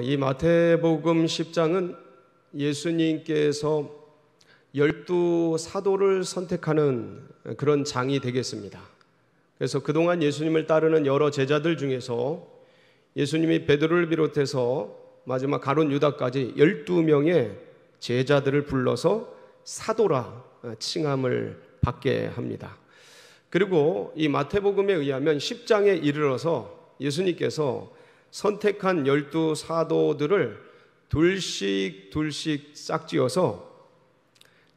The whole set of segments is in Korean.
이 마태복음 10장은 예수님께서 12 사도를 선택하는 그런 장이 되겠습니다. 그래서 그동안 예수님을 따르는 여러 제자들 중에서 예수님이 베드로를 비롯해서 마지막 가룟 유다까지 12명의 제자들을 불러서 사도라 칭함을 받게 합니다. 그리고 이 마태복음에 의하면 10장에 이르러서 예수님께서 선택한 12 사도들을 둘씩 짝지어서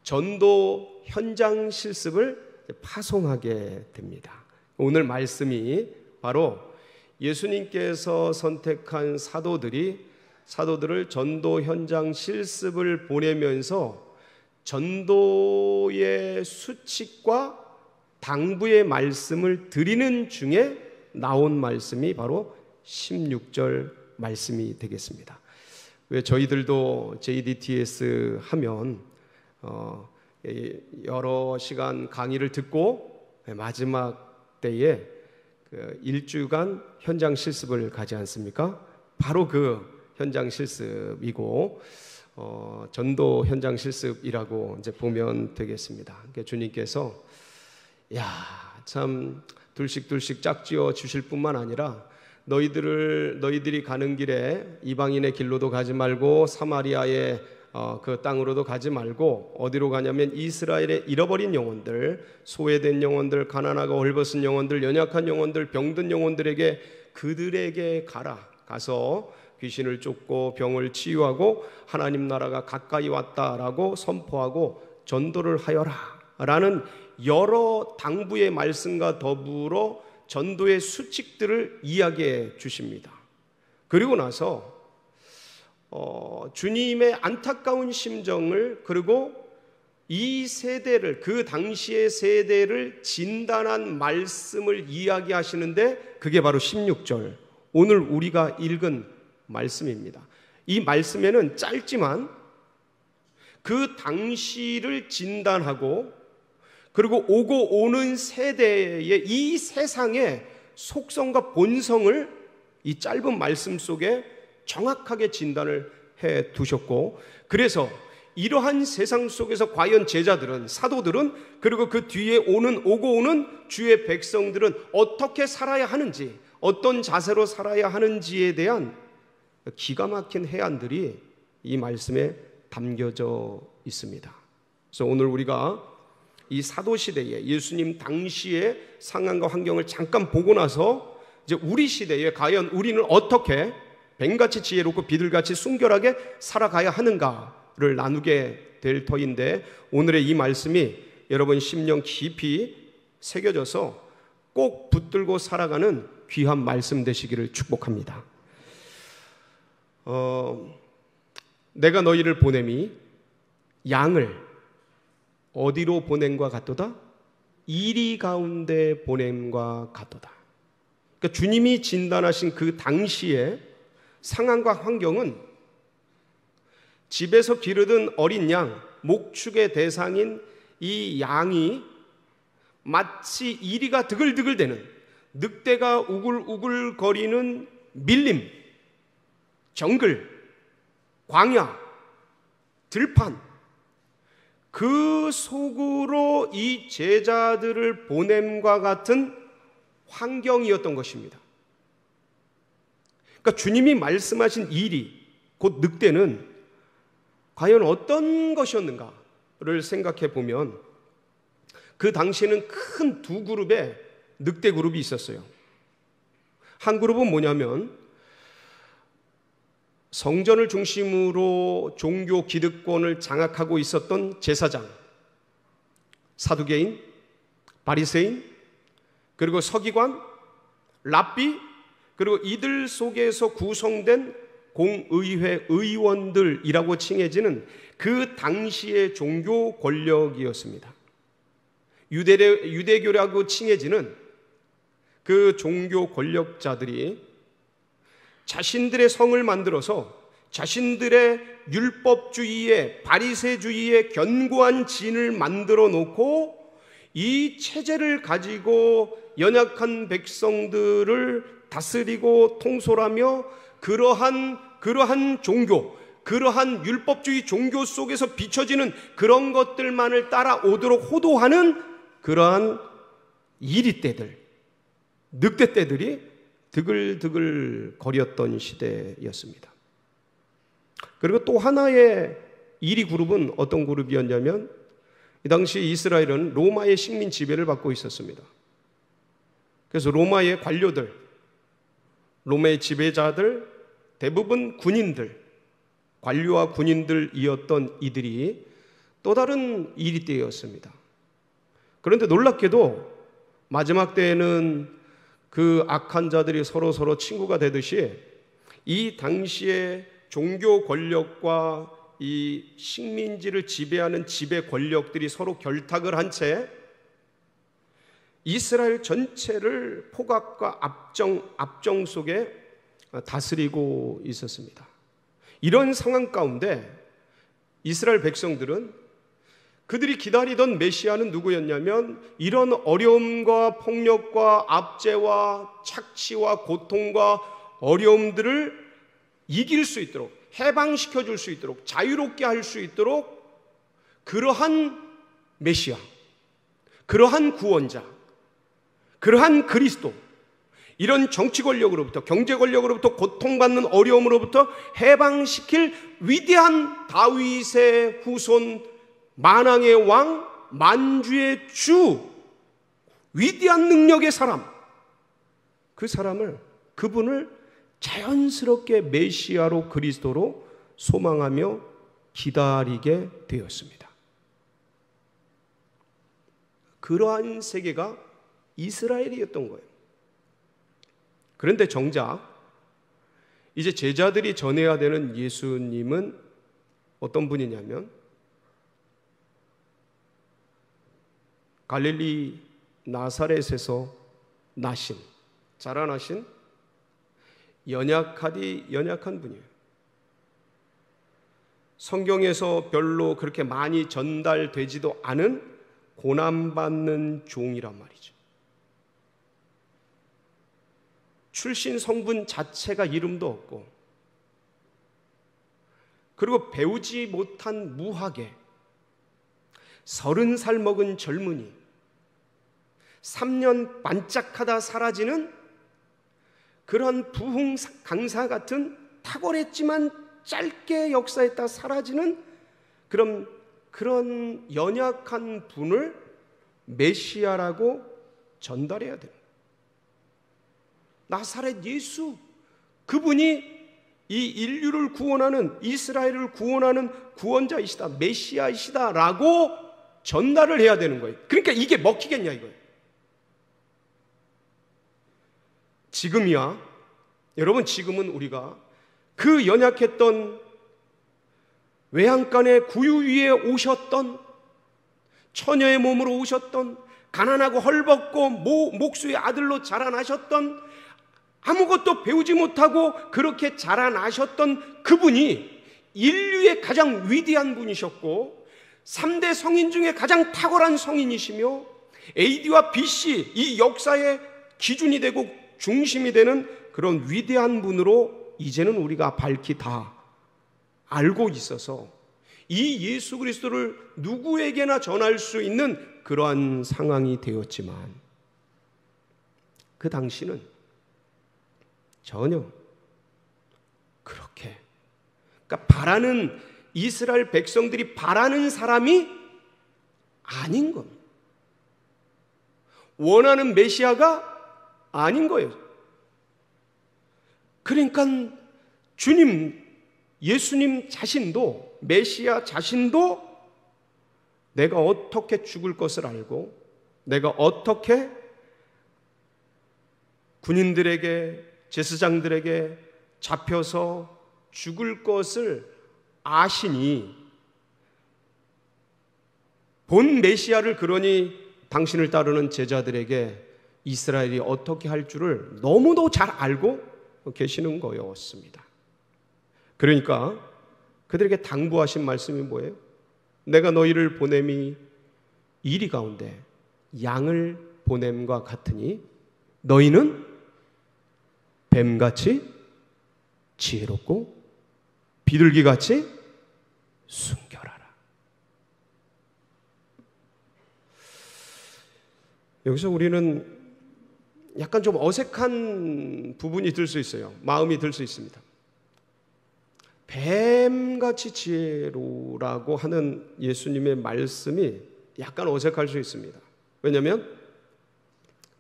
전도 현장 실습을 파송하게 됩니다. 오늘 말씀이 바로 예수님께서 선택한 사도들을 전도 현장 실습을 보내면서 전도의 수칙과 당부의 말씀을 드리는 중에 나온 말씀이 바로 16절 말씀이 되겠습니다. 왜 저희들도 JDTS 하면 여러 시간 강의를 듣고 마지막 때에 그 일주간 현장 실습을 가지 않습니까? 바로 그 현장 실습이고 전도 현장 실습이라고 이제 보면 되겠습니다. 그러니까 주님께서 참 둘씩 짝지어 주실 뿐만 아니라 너희들이 가는 길에 이방인의 길로도 가지 말고 사마리아의 그 땅으로도 가지 말고 어디로 가냐면 이스라엘의 잃어버린 영혼들, 소외된 영혼들, 가난하고 헐벗은 영혼들, 연약한 영혼들, 병든 영혼들에게 그들에게 가서 귀신을 쫓고 병을 치유하고 하나님 나라가 가까이 왔다라고 선포하고 전도를 하여라 라는 여러 당부의 말씀과 더불어 전도의 수칙들을 이야기해 주십니다. 그리고 나서 주님의 안타까운 심정을, 그리고 이 세대를, 그 당시의 세대를 진단한 말씀을 이야기하시는데 그게 바로 16절 오늘 우리가 읽은 말씀입니다. 이 말씀에는 짧지만 그 당시를 진단하고 그리고 오고 오는 세대의 이 세상의 속성과 본성을 이 짧은 말씀 속에 정확하게 진단을 해 두셨고, 그래서 이러한 세상 속에서 과연 제자들은, 사도들은, 그리고 그 뒤에 오고 오는 주의 백성들은 어떻게 살아야 하는지, 어떤 자세로 살아야 하는지에 대한 기가 막힌 해안들이 이 말씀에 담겨져 있습니다. 그래서 오늘 우리가 이 사도시대에 예수님 당시의 상황과 환경을 잠깐 보고 나서 이제 우리 시대에 과연 우리는 어떻게 뱀같이 지혜롭고 비둘같이 순결하게 살아가야 하는가를 나누게 될 터인데, 오늘의 이 말씀이 여러분 심령 깊이 새겨져서 꼭 붙들고 살아가는 귀한 말씀 되시기를 축복합니다. 내가 너희를 보냄이 양을 어디로 보냄과 같도다? 이리 가운데 보냄과 같도다. 그러니까 주님이 진단하신 그 당시의 상황과 환경은 집에서 기르던 어린 양, 목축의 대상인 이 양이 마치 이리가 드글드글대는, 늑대가 우글우글 거리는 밀림, 정글, 광야, 들판, 그 속으로 이 제자들을 보냄과 같은 환경이었던 것입니다. 그러니까 주님이 말씀하신 이리, 곧 늑대는 과연 어떤 것이었는가를 생각해 보면 그 당시에는 큰 두 그룹의 늑대 그룹이 있었어요. 한 그룹은 뭐냐면 성전을 중심으로 종교 기득권을 장악하고 있었던 제사장, 사두개인, 바리새인, 그리고 서기관, 랍비, 그리고 이들 속에서 구성된 공의회 의원들이라고 칭해지는 그 당시의 종교 권력이었습니다. 유대교라고 칭해지는 그 종교 권력자들이 자신들의 성을 만들어서 자신들의 율법주의에, 바리새주의에 견고한 진을 만들어 놓고 이 체제를 가지고 연약한 백성들을 다스리고 통솔하며 그러한 그러한 종교, 그러한 율법주의 종교 속에서 비춰지는 그런 것들만을 따라오도록 호도하는 그러한 이리떼들, 늑대떼들이 드글드글 거렸던 시대였습니다. 그리고 또 하나의 이리 그룹은 어떤 그룹이었냐면, 이 당시 이스라엘은 로마의 식민 지배를 받고 있었습니다. 그래서 로마의 관료들, 로마의 지배자들, 대부분 군인들, 관료와 군인들이었던 이들이 또 다른 이리떼였습니다. 그런데 놀랍게도 마지막 때에는 그 악한 자들이 서로 친구가 되듯이 이 당시의 종교 권력과 이 식민지를 지배하는 지배 권력들이 서로 결탁을 한 채 이스라엘 전체를 포갑과 압정 속에 다스리고 있었습니다. 이런 상황 가운데 이스라엘 백성들은 그들이 기다리던 메시아는 누구였냐면, 이런 어려움과 폭력과 압제와 착취와 고통과 어려움들을 이길 수 있도록, 해방시켜 줄 수 있도록, 자유롭게 할 수 있도록 그러한 메시아, 그러한 구원자, 그러한 그리스도, 이런 정치 권력으로부터, 경제 권력으로부터, 고통받는 어려움으로부터 해방시킬 위대한 다윗의 후손, 만왕의 왕, 만주의 주, 위대한 능력의 사람, 그 사람을, 그분을 자연스럽게 메시아로, 그리스도로 소망하며 기다리게 되었습니다. 그러한 세계가 이스라엘이었던 거예요. 그런데 정작 이제 제자들이 전해야 되는 예수님은 어떤 분이냐면, 갈릴리 나사렛에서 나신, 자라나신 연약한 분이에요. 성경에서 별로 그렇게 많이 전달되지도 않은 고난받는 종이란 말이죠. 출신 성분 자체가 이름도 없고, 그리고 배우지 못한 무학에 30살 먹은 젊은이, 3년 반짝하다 사라지는 그런 부흥 강사 같은 탁월했지만 짧게 역사했다 사라지는 그런 연약한 분을 메시아라고 전달해야 돼요. 나사렛 예수, 그분이 이 인류를 구원하는, 이스라엘을 구원하는 구원자이시다, 메시아이시다라고 전달을 해야 되는 거예요. 그러니까 이게 먹히겠냐 이거예요. 지금이야, 여러분, 지금은 우리가 그 연약했던 외양간의 구유 위에 오셨던, 처녀의 몸으로 오셨던, 가난하고 헐벗고 목수의 아들로 자라나셨던, 아무것도 배우지 못하고 그렇게 자라나셨던 그분이 인류의 가장 위대한 분이셨고 3대 성인 중에 가장 탁월한 성인이시며 AD와 BC 이 역사의 기준이 되고 중심이 되는 그런 위대한 분으로 이제는 우리가 밝히 다 알고 있어서 이 예수 그리스도를 누구에게나 전할 수 있는 그러한 상황이 되었지만, 그 당시는 전혀 그렇게, 그러니까 바라는, 이스라엘 백성들이 바라는 사람이 아닌 겁니다. 원하는 메시아가 아닌 거예요. 그러니까 주님, 예수님 자신도, 메시아 자신도 내가 어떻게 죽을 것을 알고, 내가 어떻게 군인들에게, 제사장들에게 잡혀서 죽을 것을 아시니, 본 메시아를, 그러니 당신을 따르는 제자들에게 이스라엘이 어떻게 할 줄을 너무도 잘 알고 계시는 거였습니다. 그러니까 그들에게 당부하신 말씀이 뭐예요? 내가 너희를 보냄이 이리 가운데 양을 보냄과 같으니 너희는 뱀같이 지혜롭고 비둘기같이 숨겨라라. 여기서 우리는 약간 좀 어색한 부분이 들 수 있어요. 마음이 들 수 있습니다. 뱀같이 지혜로라고 하는 예수님의 말씀이 약간 어색할 수 있습니다. 왜냐하면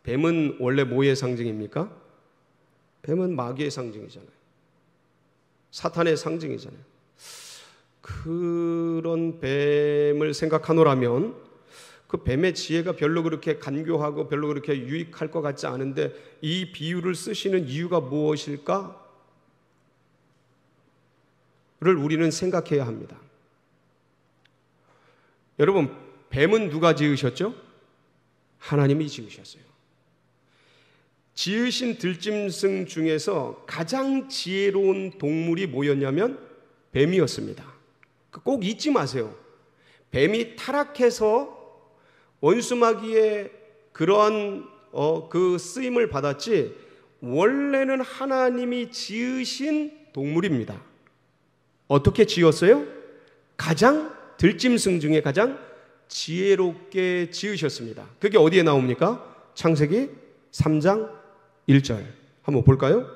뱀은 원래 뭐의 상징입니까? 뱀은 마귀의 상징이잖아요. 사탄의 상징이잖아요. 그런 뱀을 생각하노라면 그 뱀의 지혜가 별로 그렇게 간교하고 별로 그렇게 유익할 것 같지 않은데 이 비유를 쓰시는 이유가 무엇일까? 를 우리는 생각해야 합니다. 여러분, 뱀은 누가 지으셨죠? 하나님이 지으셨어요. 지으신 들짐승 중에서 가장 지혜로운 동물이 뭐였냐면 뱀이었습니다. 꼭 잊지 마세요. 뱀이 타락해서 원수마귀의 그러한 그 쓰임을 받았지 원래는 하나님이 지으신 동물입니다. 어떻게 지었어요? 가장 들짐승 중에 가장 지혜롭게 지으셨습니다. 그게 어디에 나옵니까? 창세기 3장 1절 한번 볼까요?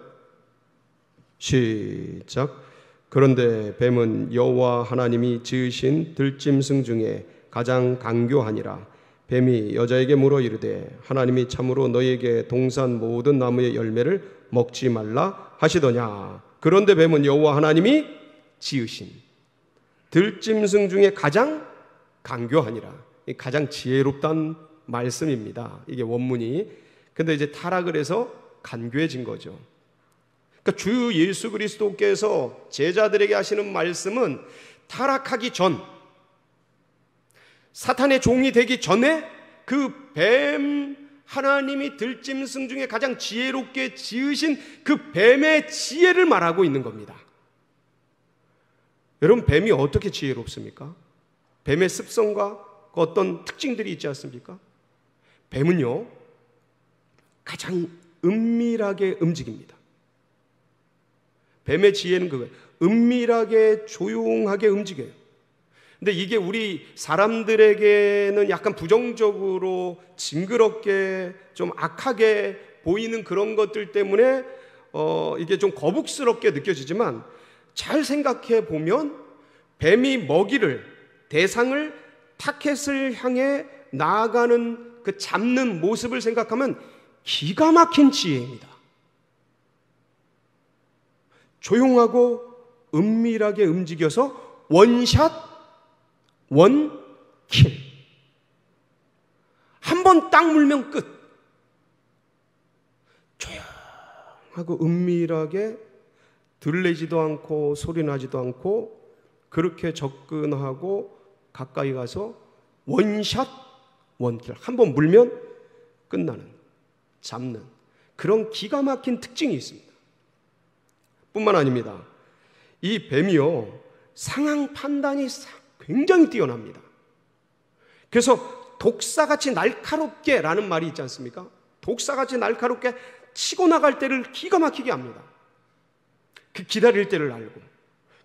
시작. 그런데 뱀은 여호와 하나님이 지으신 들짐승 중에 가장 간교하니라. 뱀이 여자에게 물어 이르되 하나님이 참으로 너희에게 동산 모든 나무의 열매를 먹지 말라 하시더냐. 그런데 뱀은 여호와 하나님이 지으신 들짐승 중에 가장 간교하니라. 가장 지혜롭다는 말씀입니다. 이게 원문이. 근데 이제 타락을 해서 간교해진 거죠. 그러니까 주 예수 그리스도께서 제자들에게 하시는 말씀은 타락하기 전, 사탄의 종이 되기 전에 그 뱀, 하나님이 들짐승 중에 가장 지혜롭게 지으신 그 뱀의 지혜를 말하고 있는 겁니다. 여러분, 뱀이 어떻게 지혜롭습니까? 뱀의 습성과 어떤 특징들이 있지 않습니까? 뱀은요, 가장 은밀하게 움직입니다. 뱀의 지혜는 그거예요. 은밀하게 조용하게 움직여요. 근데 이게 우리 사람들에게는 약간 부정적으로 징그럽게 좀 악하게 보이는 그런 것들 때문에 이게 좀 거북스럽게 느껴지지만 잘 생각해 보면 뱀이 먹이를, 대상을 타켓을 향해 나아가는 그 잡는 모습을 생각하면 기가 막힌 지혜입니다. 조용하고 은밀하게 움직여서 원샷, 원킬. 한 번 딱 물면 끝. 조용하고 은밀하게 들리지도 않고 소리나지도 않고 그렇게 접근하고 가까이 가서 원샷, 원킬. 한 번 물면 끝나는, 잡는 그런 기가 막힌 특징이 있습니다. 뿐만 아닙니다. 이 뱀이요, 상황 판단이 굉장히 뛰어납니다. 그래서 독사같이 날카롭게 라는 말이 있지 않습니까? 독사같이 날카롭게 치고 나갈 때를 기가 막히게 합니다. 그 기다릴 때를 알고.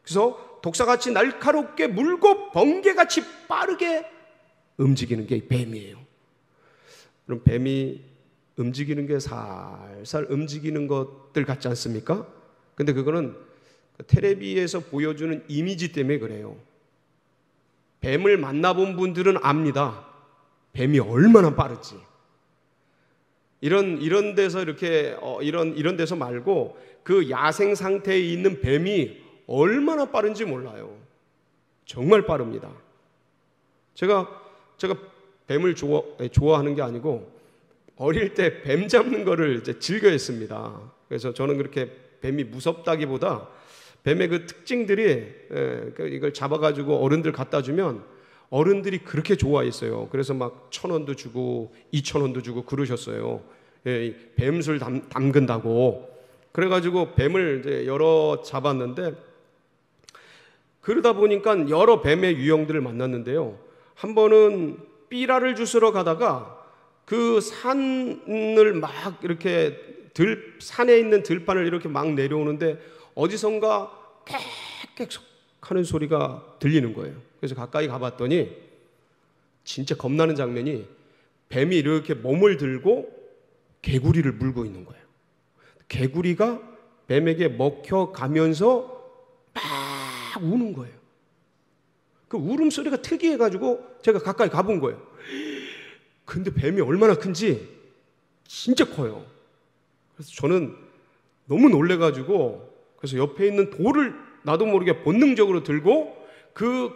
그래서 독사같이 날카롭게 물고 번개같이 빠르게 움직이는 게 뱀이에요. 그럼 뱀이 움직이는 게 살살 움직이는 것들 같지 않습니까? 근데 그거는 텔레비에서 보여주는 이미지 때문에 그래요. 뱀을 만나본 분들은 압니다. 뱀이 얼마나 빠르지. 이런 데서 이렇게 이런 데서 말고 그 야생 상태에 있는 뱀이 얼마나 빠른지 몰라요. 정말 빠릅니다. 제가 뱀을 좋아하는 게 아니고 어릴 때 뱀 잡는 거를 이제 즐겨했습니다. 그래서 저는 그렇게 뱀이 무섭다기보다 뱀의 그 특징들이 이걸 잡아가지고 어른들 갖다 주면 어른들이 그렇게 좋아했어요. 그래서 막 1,000원도 주고 2,000원도 주고 그러셨어요. 뱀술 담근다고. 그래가지고 뱀을 이제 여러 잡았는데 그러다 보니까 여러 뱀의 유형들을 만났는데요. 한 번은 삐라를 주스러 가다가 그 산을 막 이렇게 산에 있는 들판을 이렇게 막 내려오는데 어디선가 하는 소리가 들리는 거예요. 그래서 가까이 가봤더니 진짜 겁나는 장면이 뱀이 이렇게 몸을 들고 개구리를 물고 있는 거예요. 개구리가 뱀에게 먹혀가면서 막 우는 거예요. 그 울음소리가 특이해가지고 제가 가까이 가본 거예요. 근데 뱀이 얼마나 큰지 진짜 커요. 그래서 저는 너무 놀래가지고 그래서 옆에 있는 돌을 나도 모르게 본능적으로 들고 그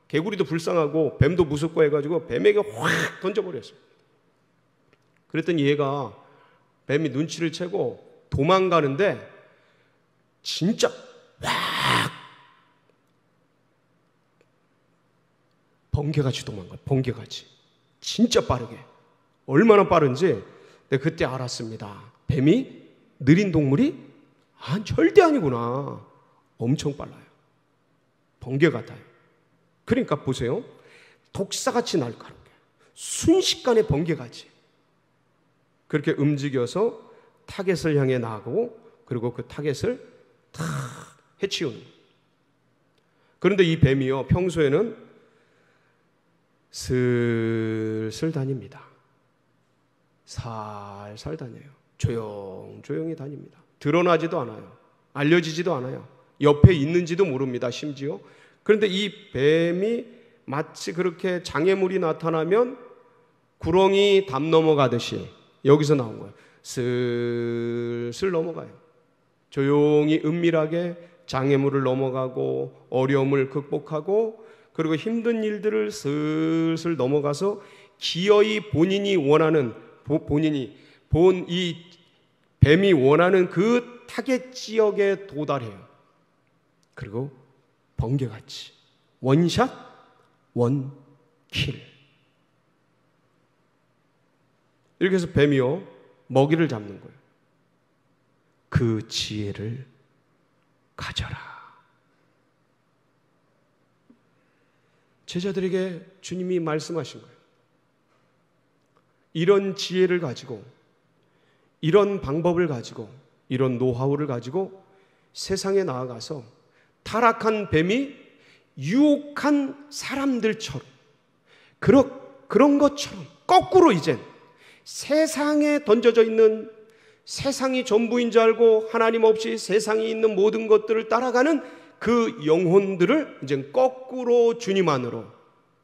개구리도 불쌍하고 뱀도 무섭고 해가지고 뱀에게 확 던져버렸어요. 그랬더니 얘가 뱀이 눈치를 채고 도망가는데 진짜 확 번개같이 도망가요. 번개같이. 진짜 빠르게. 얼마나 빠른지 내가 그때 알았습니다. 뱀이 느린 동물이 절대 아니구나. 엄청 빨라요. 번개 같아요. 그러니까 보세요. 독사같이 날카롭게 순식간에 번개같이 그렇게 움직여서 타겟을 향해 나가고 그리고 그 타겟을 다 해치우는 거예요. 그런데 이 뱀이요 평소에는 슬슬 다닙니다. 살살 다녀요. 조용조용히 다닙니다. 드러나지도 않아요. 알려지지도 않아요. 옆에 있는지도 모릅니다. 심지어. 그런데 이 뱀이 마치 그렇게 장애물이 나타나면 구렁이 담 넘어가듯이 여기서 나온 거예요. 슬슬 넘어가요. 조용히 은밀하게 장애물을 넘어가고 어려움을 극복하고 그리고 힘든 일들을 슬슬 넘어가서 기어이 본인이 원하는 이 뱀이 원하는 그 타겟 지역에 도달해요. 그리고 번개같이 원샷 원킬. 이렇게 해서 뱀이요 먹이를 잡는 거예요. 그 지혜를 가져라. 제자들에게 주님이 말씀하신 거예요. 이런 지혜를 가지고 이런 방법을 가지고 이런 노하우를 가지고 세상에 나아가서 타락한 뱀이 유혹한 사람들처럼 그런 것처럼 거꾸로 이젠 세상에 던져져 있는 세상이 전부인 줄 알고 하나님 없이 세상에 있는 모든 것들을 따라가는 그 영혼들을 이제 거꾸로 주님 안으로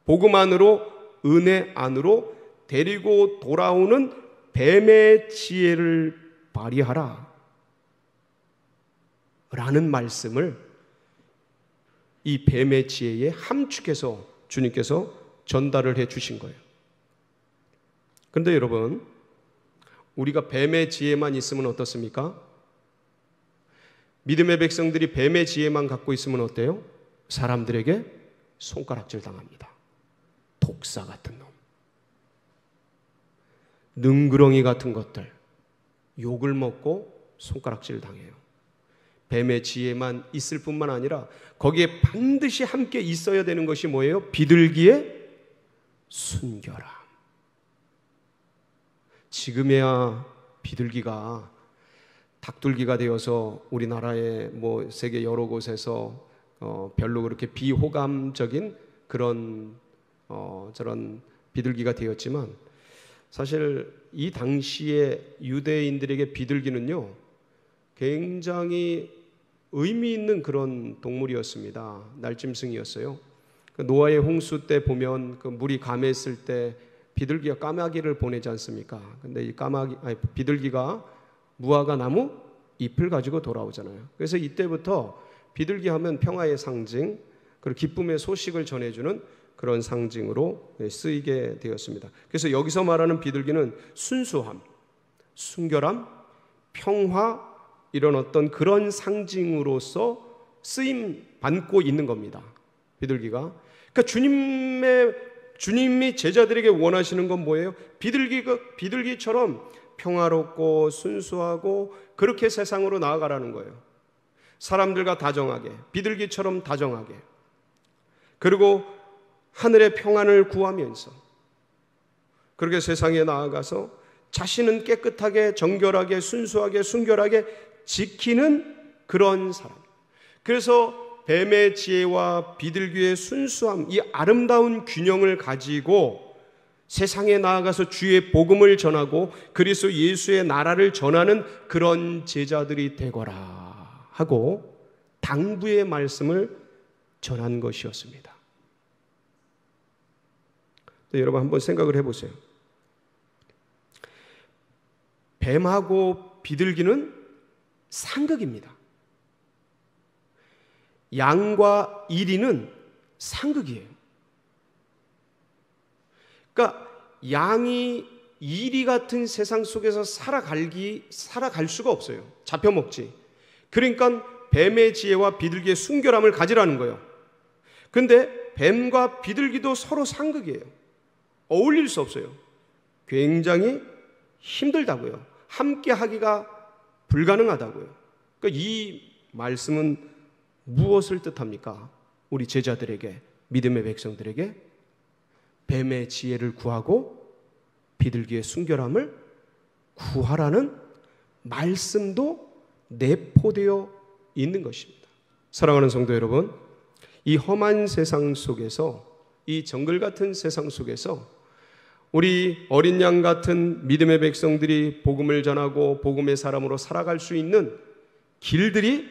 복음 안으로 은혜 안으로 데리고 돌아오는 뱀의 지혜를 발휘하라 라는 말씀을 이 뱀의 지혜에 함축해서 주님께서 전달을 해 주신 거예요. 그런데 여러분, 우리가 뱀의 지혜만 있으면 어떻습니까? 믿음의 백성들이 뱀의 지혜만 갖고 있으면 어때요? 사람들에게 손가락질 당합니다. 독사 같은 놈, 능그렁이 같은 것들, 욕을 먹고 손가락질 당해요. 뱀의 지혜만 있을 뿐만 아니라 거기에 반드시 함께 있어야 되는 것이 뭐예요? 비둘기의 순결함. 지금에야 비둘기가 닭둘기가 되어서 우리나라의 세계 여러 곳에서 별로 그렇게 비호감적인 그런 저런 비둘기가 되었지만 사실 이 당시에 유대인들에게 비둘기는요 굉장히 의미 있는 그런 동물이었습니다. 날짐승이었어요. 노아의 홍수 때 보면 그 물이 감했을 때 비둘기가 까마귀를 보내지 않습니까? 근데 이 비둘기가 무화과 나무 잎을 가지고 돌아오잖아요. 그래서 이때부터 비둘기 하면 평화의 상징, 그리고 기쁨의 소식을 전해주는 그런 상징으로 쓰이게 되었습니다. 그래서 여기서 말하는 비둘기는 순수함, 순결함, 평화 이런 어떤 그런 상징으로서 쓰임 받고 있는 겁니다. 비둘기가. 그러니까 주님이 제자들에게 원하시는 건 뭐예요? 비둘기처럼 평화롭고 순수하고 그렇게 세상으로 나아가라는 거예요. 사람들과 다정하게, 비둘기처럼 다정하게. 그리고 하늘의 평안을 구하면서 그렇게 세상에 나아가서 자신은 깨끗하게, 정결하게, 순수하게, 순결하게 지키는 그런 사람. 그래서 뱀의 지혜와 비둘기의 순수함, 이 아름다운 균형을 가지고 세상에 나아가서 주의 복음을 전하고 그리스도 예수의 나라를 전하는 그런 제자들이 되거라 하고 당부의 말씀을 전한 것이었습니다. 여러분 한번 생각을 해보세요. 뱀하고 비둘기는 상극입니다. 양과 이리는 상극이에요. 그러니까 양이 이리 같은 세상 속에서 살아갈 수가 없어요. 잡혀먹지. 그러니까 뱀의 지혜와 비둘기의 순결함을 가지라는 거예요. 근데 뱀과 비둘기도 서로 상극이에요. 어울릴 수 없어요. 굉장히 힘들다고요. 함께 하기가 불가능하다고요. 그러니까 이 말씀은 무엇을 뜻합니까? 우리 제자들에게, 믿음의 백성들에게 뱀의 지혜를 구하고 비둘기의 순결함을 구하라는 말씀도 내포되어 있는 것입니다. 사랑하는 성도 여러분, 이 험한 세상 속에서, 이 정글 같은 세상 속에서 우리 어린 양 같은 믿음의 백성들이 복음을 전하고 복음의 사람으로 살아갈 수 있는 길들이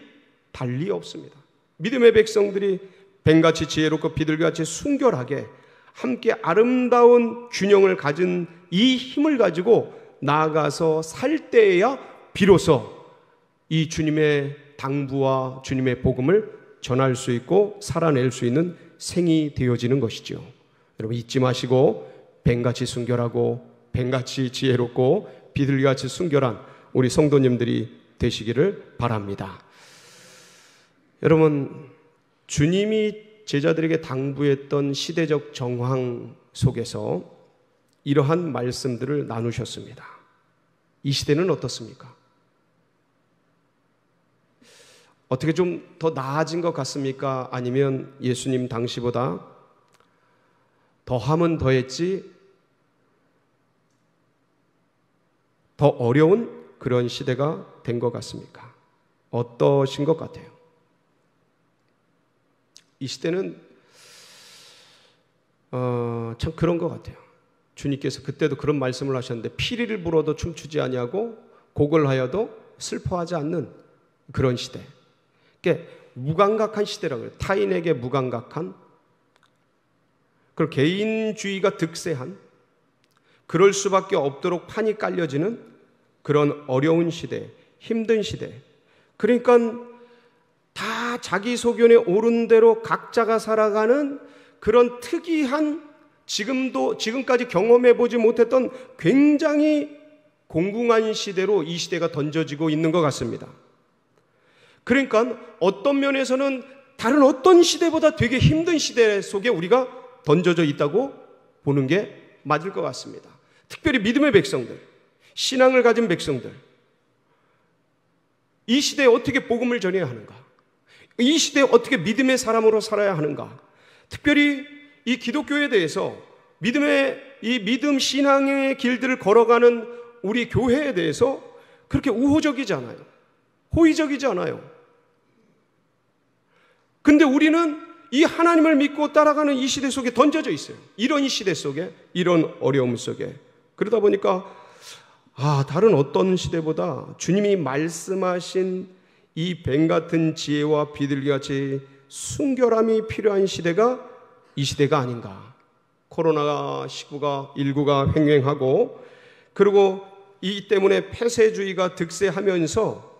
달리 없습니다. 믿음의 백성들이 뱀같이 지혜롭고 비둘기같이 순결하게 함께 아름다운 균형을 가진 이 힘을 가지고 나아가서 살 때에야 비로소 이 주님의 당부와 주님의 복음을 전할 수 있고 살아낼 수 있는 생이 되어지는 것이죠. 여러분 잊지 마시고 뱀같이 순결하고 뱀같이 지혜롭고 비둘기같이 순결한 우리 성도님들이 되시기를 바랍니다. 여러분, 주님이 제자들에게 당부했던 시대적 정황 속에서 이러한 말씀들을 나누셨습니다. 이 시대는 어떻습니까? 어떻게 좀 더 나아진 것 같습니까? 아니면 예수님 당시보다 더하면 더했지 더 어려운 그런 시대가 된 것 같습니까? 어떠신 것 같아요? 이 시대는 참 그런 것 같아요. 주님께서 그때도 그런 말씀을 하셨는데 피리를 불어도 춤추지 아니하고 곡을 하여도 슬퍼하지 않는 그런 시대. 그러니까 무감각한 시대라고 해요. 타인에게 무감각한, 그리고 개인주의가 득세한, 그럴 수밖에 없도록 판이 깔려지는 그런 어려운 시대, 힘든 시대. 그러니까 다 자기 소견에 옳은 대로 각자가 살아가는 그런 특이한, 지금까지 경험해보지 못했던 굉장히 공궁한 시대로 이 시대가 던져지고 있는 것 같습니다. 그러니까 어떤 면에서는 다른 어떤 시대보다 되게 힘든 시대 속에 우리가 던져져 있다고 보는 게 맞을 것 같습니다. 특별히 믿음의 백성들, 신앙을 가진 백성들, 이 시대에 어떻게 복음을 전해야 하는가? 이 시대에 어떻게 믿음의 사람으로 살아야 하는가? 특별히 이 기독교에 대해서 이 믿음 신앙의 길들을 걸어가는 우리 교회에 대해서 그렇게 우호적이지 않아요. 호의적이지 않아요. 근데 우리는 이 하나님을 믿고 따라가는 이 시대 속에 던져져 있어요. 이런 시대 속에, 이런 어려움 속에. 그러다 보니까 다른 어떤 시대보다 주님이 말씀하신 이 뱀 같은 지혜와 비둘기같이 순결함이 필요한 시대가 이 시대가 아닌가. 코로나19가 횡행하고, 그리고 이 때문에 폐쇄주의가 득세하면서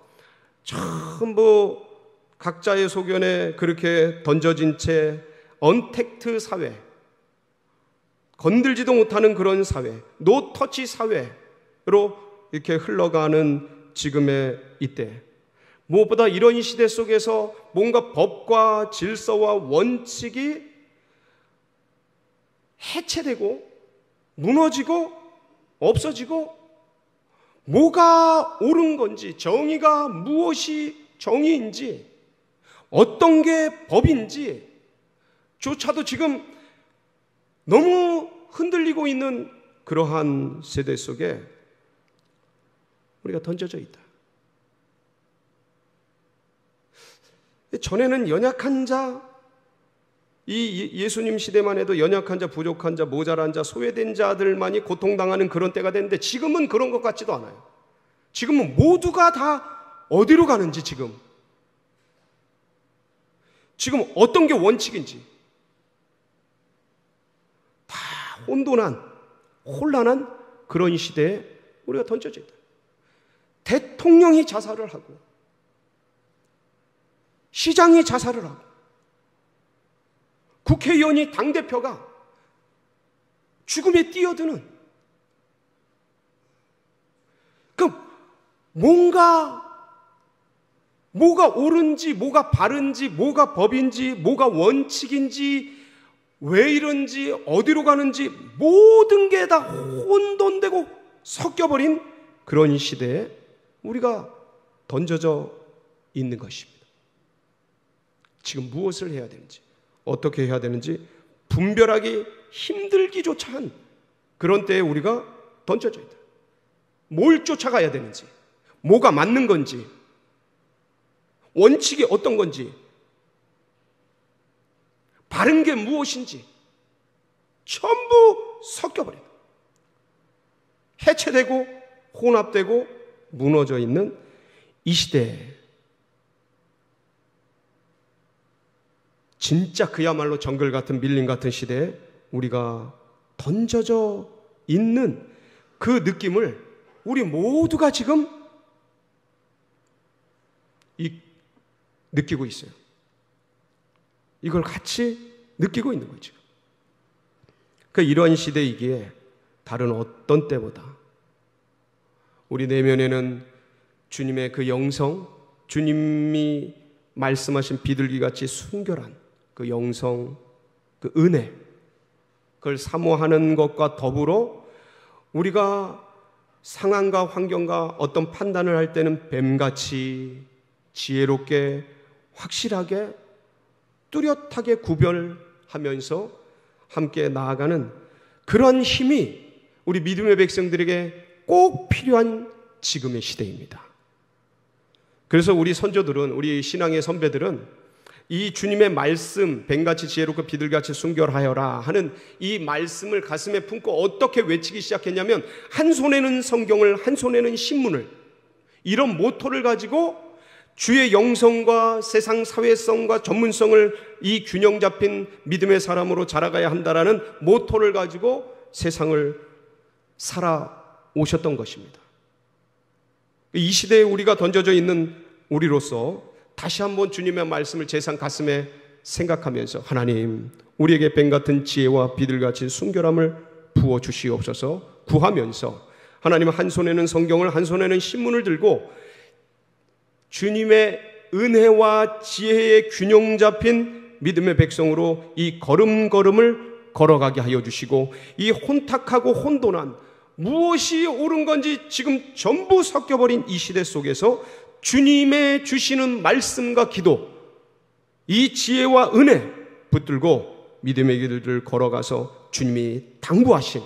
전부 각자의 소견에 그렇게 던져진 채 언택트 사회, 건들지도 못하는 그런 사회, 노터치 사회로 이렇게 흘러가는 지금의 이때, 무엇보다 이런 시대 속에서 뭔가 법과 질서와 원칙이 해체되고 무너지고 없어지고, 뭐가 옳은 건지, 정의가 무엇이 정의인지, 어떤 게 법인지 조차도 지금 너무 흔들리고 있는 그러한 세대 속에 우리가 던져져 있다. 전에는 연약한 자, 이 예수님 시대만 해도 연약한 자, 부족한 자, 모자란 자, 소외된 자들만이 고통당하는 그런 때가 됐는데 지금은 그런 것 같지도 않아요. 지금은 모두가 다 어디로 가는지 지금 어떤 게 원칙인지 다 혼란한 그런 시대에 우리가 던져져 있다. 대통령이 자살을 하고 시장이 자살을 하고 국회의원이 당대표가 죽음에 뛰어드는, 뭐가 옳은지, 뭐가 바른지, 뭐가 법인지, 뭐가 원칙인지, 왜 이런지, 어디로 가는지 모든 게 다 혼돈되고 섞여버린 그런 시대에 우리가 던져져 있는 것입니다. 지금 무엇을 해야 되는지, 어떻게 해야 되는지 분별하기 힘들기조차 한 그런 때에 우리가 던져져 있다. 뭘 쫓아가야 되는지, 뭐가 맞는 건지, 원칙이 어떤 건지, 바른 게 무엇인지 전부 섞여버린다. 해체되고 혼합되고 무너져 있는 이 시대에 진짜 그야말로 정글 같은 밀림 같은 시대에 우리가 던져져 있는 그 느낌을 우리 모두가 지금 느끼고 있어요. 이걸 같이 느끼고 있는 거죠. 이런 시대이기에 다른 어떤 때보다 우리 내면에는 주님의 그 영성, 주님이 말씀하신 비둘기같이 순결한 그 영성, 그 은혜, 그걸 사모하는 것과 더불어 우리가 상황과 환경과 어떤 판단을 할 때는 뱀같이 지혜롭게 확실하게 뚜렷하게 구별하면서 함께 나아가는 그런 힘이 우리 믿음의 백성들에게 꼭 필요한 지금의 시대입니다. 그래서 우리 선조들은, 우리 신앙의 선배들은 이 주님의 말씀, 뱀같이 지혜롭고 비둘기같이 순결하여라 하는 이 말씀을 가슴에 품고 어떻게 외치기 시작했냐면, 한 손에는 성경을, 한 손에는 신문을, 이런 모토를 가지고 주의 영성과 세상 사회성과 전문성을 이 균형 잡힌 믿음의 사람으로 자라가야 한다라는 모토를 가지고 세상을 살아오셨던 것입니다. 이 시대에 우리가 던져져 있는 우리로서 다시 한번 주님의 말씀을 제상 가슴에 생각하면서, 하나님, 우리에게 뱀같은 지혜와 비둘기같이 순결함을 부어주시옵소서 구하면서, 하나님, 한 손에는 성경을, 한 손에는 신문을 들고 주님의 은혜와 지혜의 균형 잡힌 믿음의 백성으로 이 걸음걸음을 걸어가게 하여 주시고, 이 혼탁하고 혼돈한 무엇이 옳은 건지 지금 전부 섞여버린 이 시대 속에서 주님의 주시는 말씀과 기도, 이 지혜와 은혜 붙들고 믿음의 길을 걸어가서 주님이 당부하신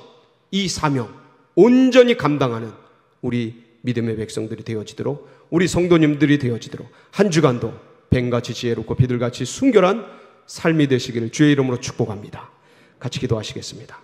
이 사명 온전히 감당하는 우리 믿음의 백성들이 되어지도록, 우리 성도님들이 되어지도록 한 주간도 뱀같이 지혜롭고 비둘기같이 순결한 삶이 되시기를 주의 이름으로 축복합니다. 같이 기도하시겠습니다.